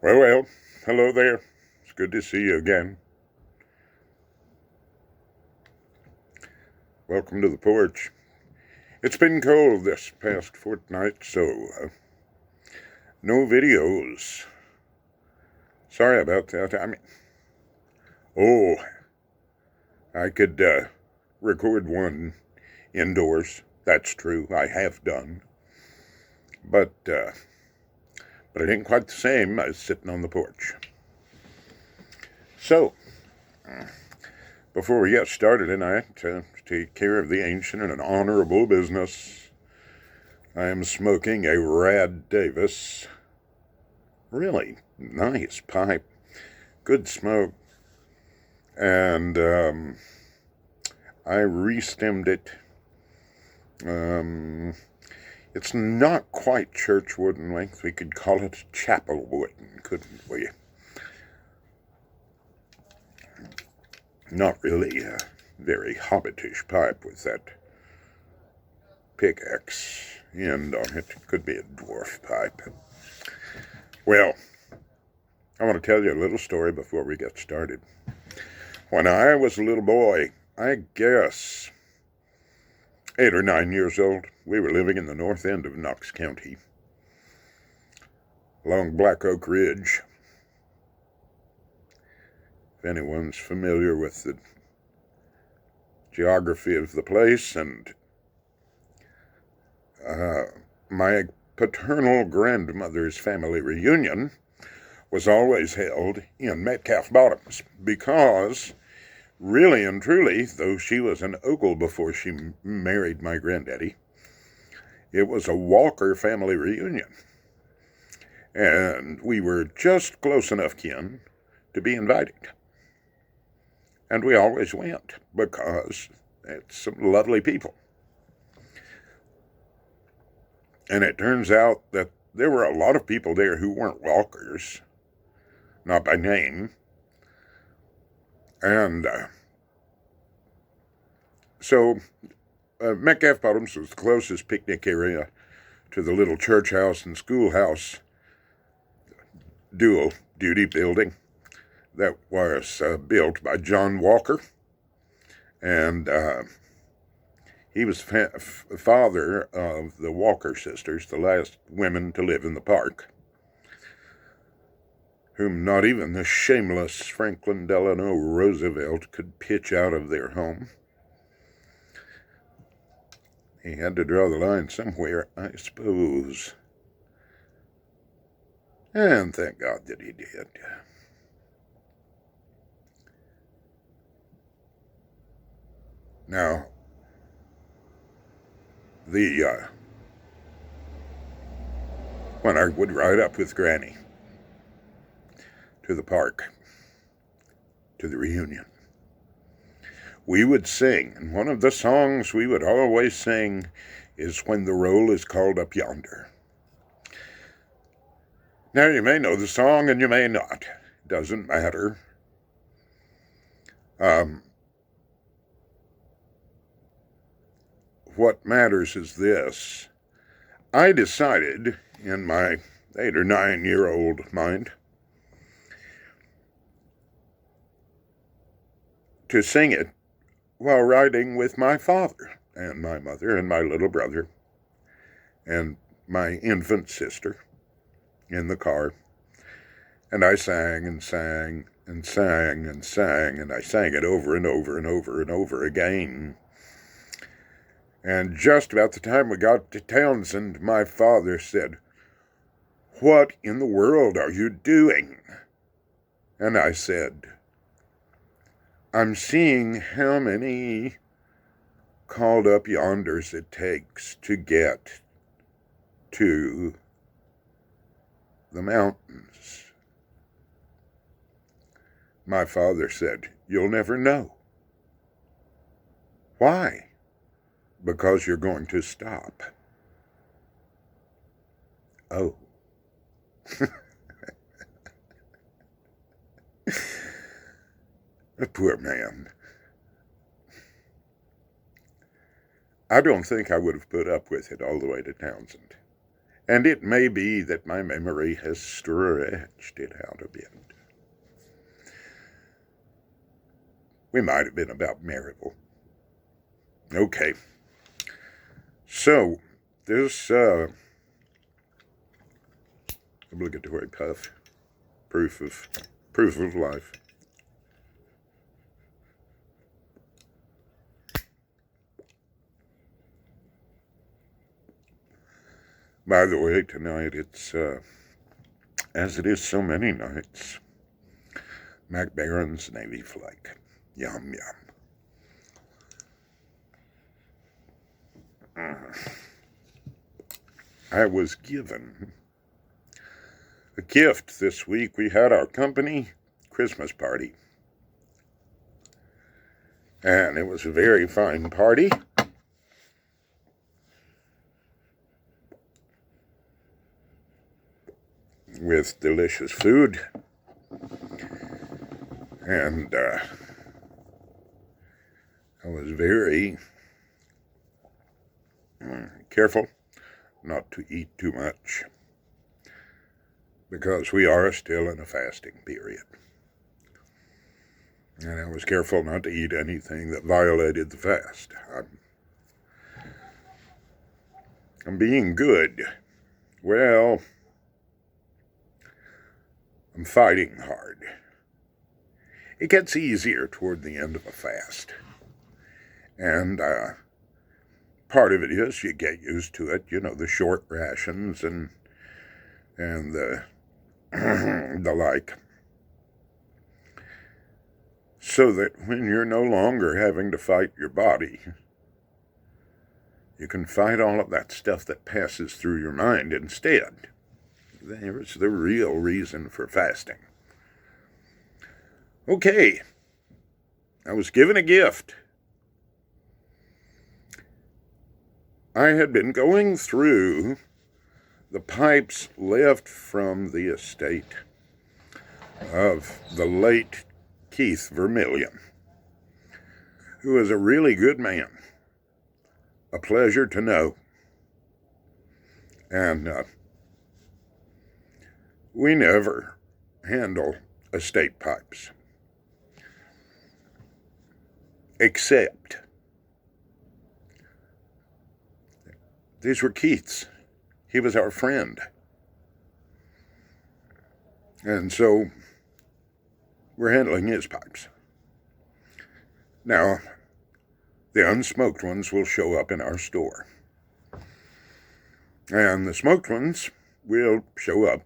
Well, hello there. It's good to see you again. Welcome to the porch. It's been cold this past fortnight, so no videos. Sorry about that. Oh, I could record one indoors. That's true. I have done. But it ain't quite the same as sitting on the porch. So, before we get started tonight, to take care of the ancient and honorable business, I am smoking a Rad Davis. Really nice pipe. Good smoke. And I re-stemmed it. It's not quite church wooden length. We could call it chapel wooden, couldn't we? Not really a very hobbitish pipe with that pickaxe end on it. It could be a dwarf pipe. Well, I want to tell you a little story before we get started. When I was a little boy, I guess 8 or 9 years old, we were living in the north end of Knox County, along Black Oak Ridge. If anyone's familiar with the geography of the place, and my paternal grandmother's family reunion was always held in Metcalf Bottoms, because really and truly, though she was an Ogle before she married my granddaddy, it was a Walker family reunion. And we were just close enough kin to be invited. And we always went, because it's some lovely people. And it turns out that there were a lot of people there who weren't Walkers, not by name. And so Metcalf Bottoms was the closest picnic area to the little church house and schoolhouse dual duty building that was built by John Walker. And he was father of the Walker sisters, the last women to live in the park, whom not even the shameless Franklin Delano Roosevelt could pitch out of their home. He had to draw the line somewhere, I suppose. And thank God that he did. Now, when I would ride up with Granny to the park, to the reunion, we would sing, and one of the songs we would always sing is When the Roll is Called Up Yonder. Now, you may know the song and you may not. Doesn't matter. What matters is this. I decided in my 8 or 9 year old mind to sing it while riding with my father and my mother and my little brother and my infant sister in the car. And I sang and sang and sang and sang, and I sang it over and over and over and over again. And just about the time we got to Townsend, my father said, "What in the world are you doing?" And I said, "I'm seeing how many called up yonders it takes to get to the mountains." My father said, "You'll never know." "Why?" "Because you're going to stop." Oh. The poor man. I don't think I would have put up with it all the way to Townsend. And it may be that my memory has stretched it out a bit. We might have been about Maryville. Okay. So, this obligatory puff, proof of life. By the way, tonight it's, as it is so many nights, Mac Barron's Navy Flake. Yum, yum. I was given a gift this week. We had our company Christmas party. And it was a very fine party. With delicious food. And I was very careful not to eat too much, because we are still in a fasting period. And I was careful not to eat anything that violated the fast. I'm being good. Well, I'm fighting hard. It gets easier toward the end of a fast. And part of it is you get used to it, the short rations and the the like. So that when you're no longer having to fight your body, you can fight all of that stuff that passes through your mind instead. There's the real reason for fasting. Okay, I was given a gift. I had been going through the pipes left from the estate of the late Keith Vermillion, who was a really good man, a pleasure to know. And we never handle estate pipes, except these were Keith's. He was our friend. And so we're handling his pipes. Now, the unsmoked ones will show up in our store. And the smoked ones will show up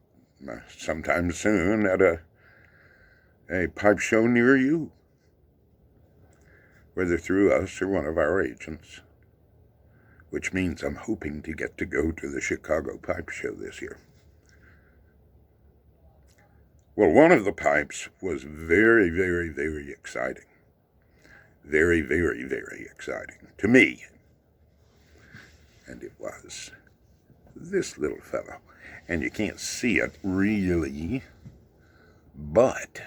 sometime soon at a pipe show near you, whether through us or one of our agents, which means I'm hoping to get to go to the Chicago Pipe Show this year. Well, one of the pipes was very, very, very exciting. Very, very, very exciting to me. And it was this little fellow. And you can't see it really, but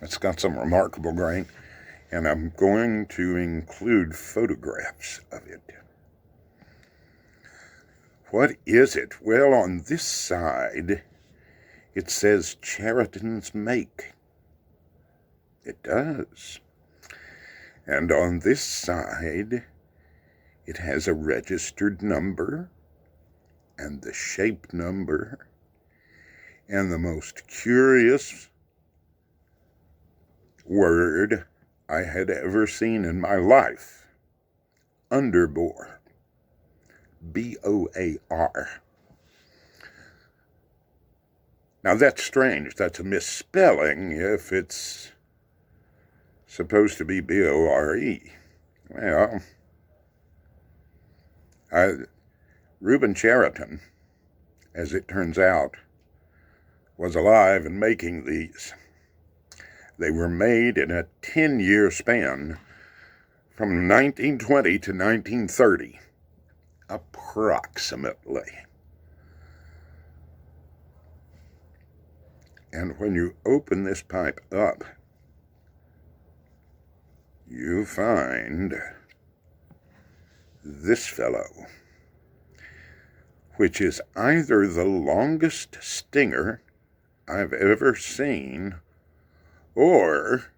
it's got some remarkable grain. And I'm going to include photographs of it. What is it? Well, on this side, it says Chariton's Make. It does. And on this side, it has a registered number and the shape number and the most curious word I had ever seen in my life. Underbore. B-O-A-R. Now that's strange. That's a misspelling if it's supposed to be B-O-R-E. Well, Reuben Chariton, as it turns out, was alive and making these. They were made in a 10-year span from 1920 to 1930, approximately. And when you open this pipe up, you find this fellow. which is either the longest stinger I've ever seen, or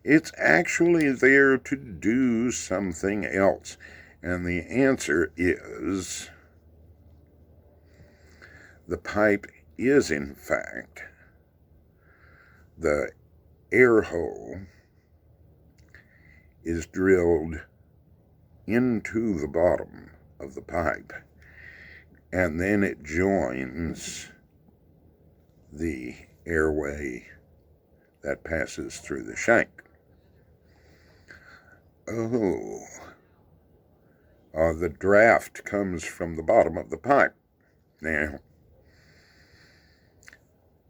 it's actually there to do something else. And the answer is the pipe is, in fact, the air hole is drilled into the bottom of the pipe, and then it joins the airway that passes through the shank. The draft comes from the bottom of the pipe. Now,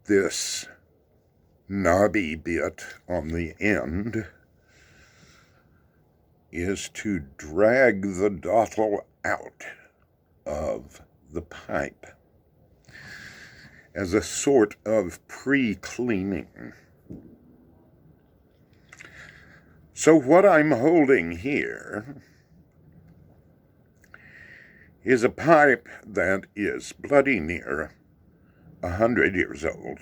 this knobby bit on the end is to drag the dottle out of the pipe as a sort of pre-cleaning. So what I'm holding here is a pipe that is bloody near 100 years old.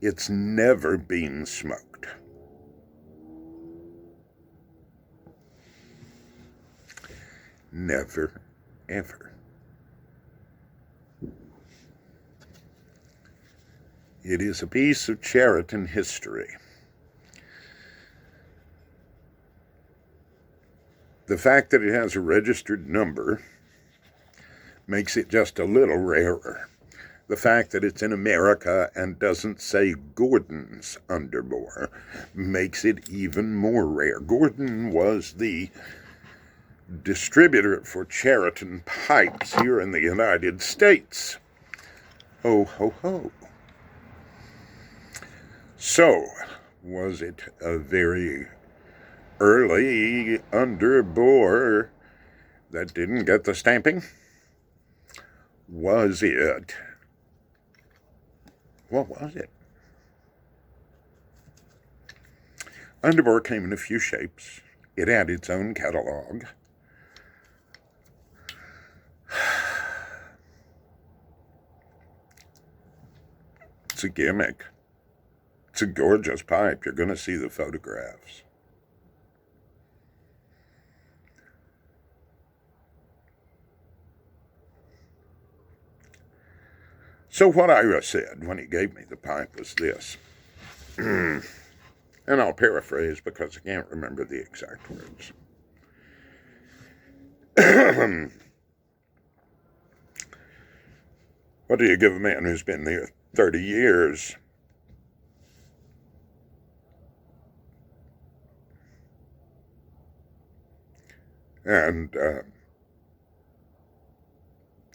It's never been smoked. Never, ever. It is a piece of Chariton history. The fact that it has a registered number makes it just a little rarer. The fact that it's in America and doesn't say Gordon's underbore makes it even more rare. Gordon was the distributor for Chariton pipes here in the United States. Ho, ho, ho. So, was it a very early underbore that didn't get the stamping? Was it? What was it? Underbore came in a few shapes. It had its own catalog. It's a gimmick. It's a gorgeous pipe. You're going to see the photographs. So what Ira said when he gave me the pipe was this. And I'll paraphrase because I can't remember the exact words. What do you give a man who's been there 30 years? And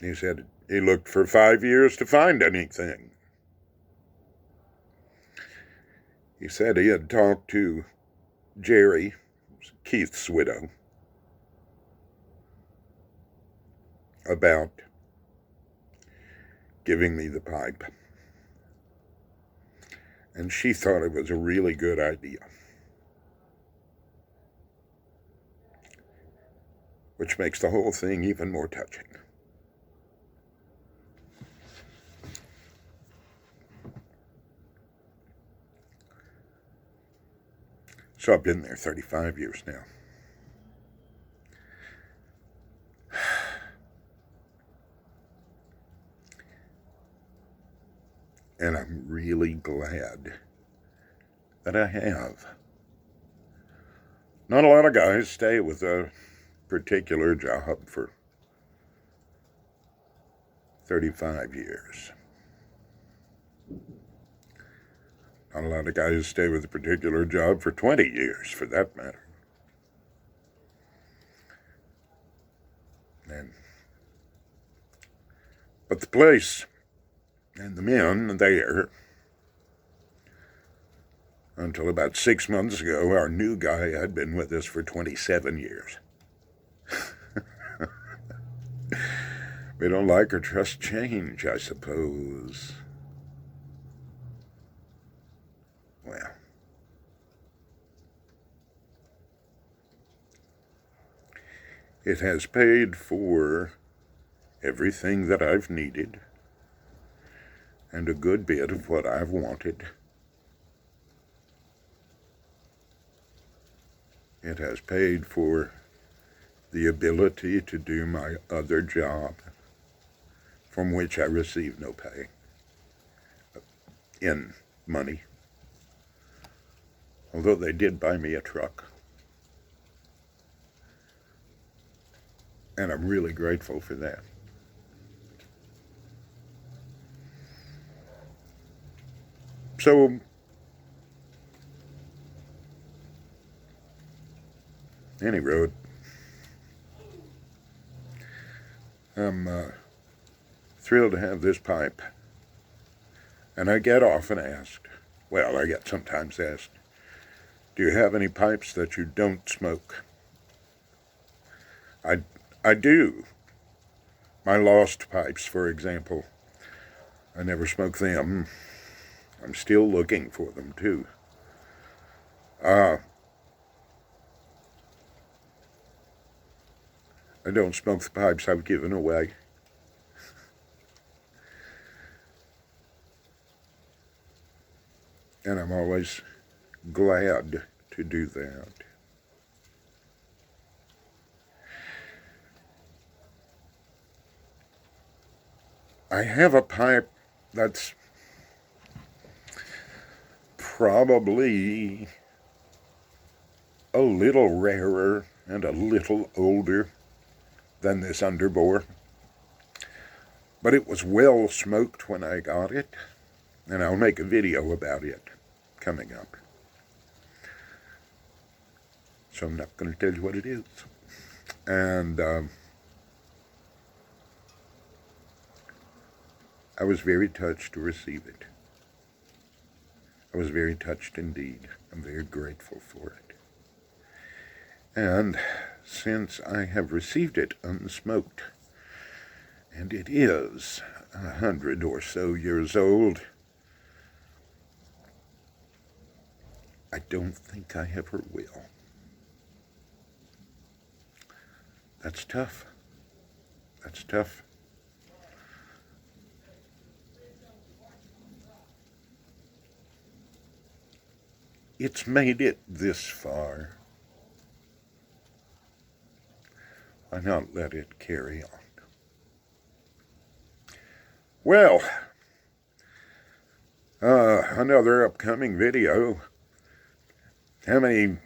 he said he looked for 5 years to find anything. He said he had talked to Jerry, Keith's widow, about giving me the pipe. And she thought it was a really good idea. Which makes the whole thing even more touching. So I've been there 35 years now. And I'm really glad that I have. Not a lot of guys stay with a particular job for 35 years. Not a lot of guys stay with a particular job for 20 years, for that matter. But the place and the men there, until about 6 months ago, our new guy had been with us for 27 years. We don't like or trust change, I suppose. Well, it has paid for everything that I've needed and a good bit of what I've wanted. It has paid for the ability to do my other job, from which I receive no pay in money, although they did buy me a truck. And I'm really grateful for that. So, any road, I'm thrilled to have this pipe. And I get often asked, I get sometimes asked, do you have any pipes that you don't smoke? I do. My lost pipes, for example, I never smoke them. I'm still looking for them, too. I don't smoke the pipes I've given away. And I'm always glad to do that. I have a pipe that's probably a little rarer and a little older than this underbore. But it was well smoked when I got it, and I'll make a video about it coming up. So I'm not going to tell you what it is. And I was very touched to receive it. I was very touched indeed. I'm very grateful for it. And since I have received it unsmoked, and it is 100 or so years old, I don't think I ever will. That's tough. That's tough. It's made it this far. Why not let it carry on? Well, another upcoming video. How many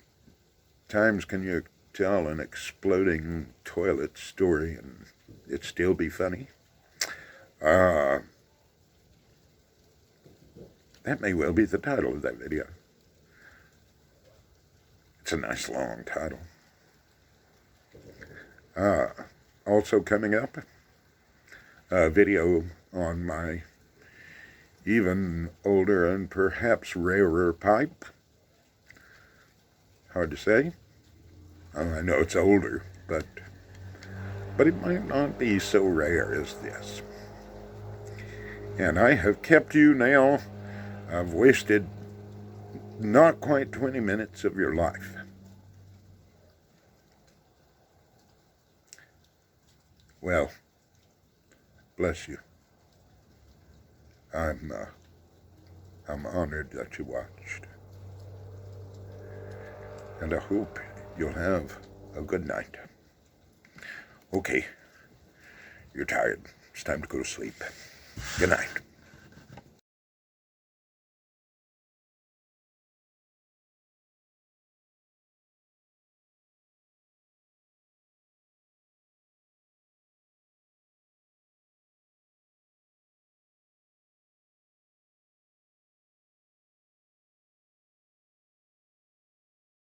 times can you tell an exploding toilet story and it still be funny? That may well be the title of that video. It's a nice long title. Also coming up, a video on my even older and perhaps rarer pipe. Hard to say. I know it's older, but it might not be so rare as this. And I have kept you now. I've wasted not quite 20 minutes of your life. Well, bless you. I'm honored that you watched. And I hope you'll have a good night. Okay, you're tired. It's time to go to sleep. Good night.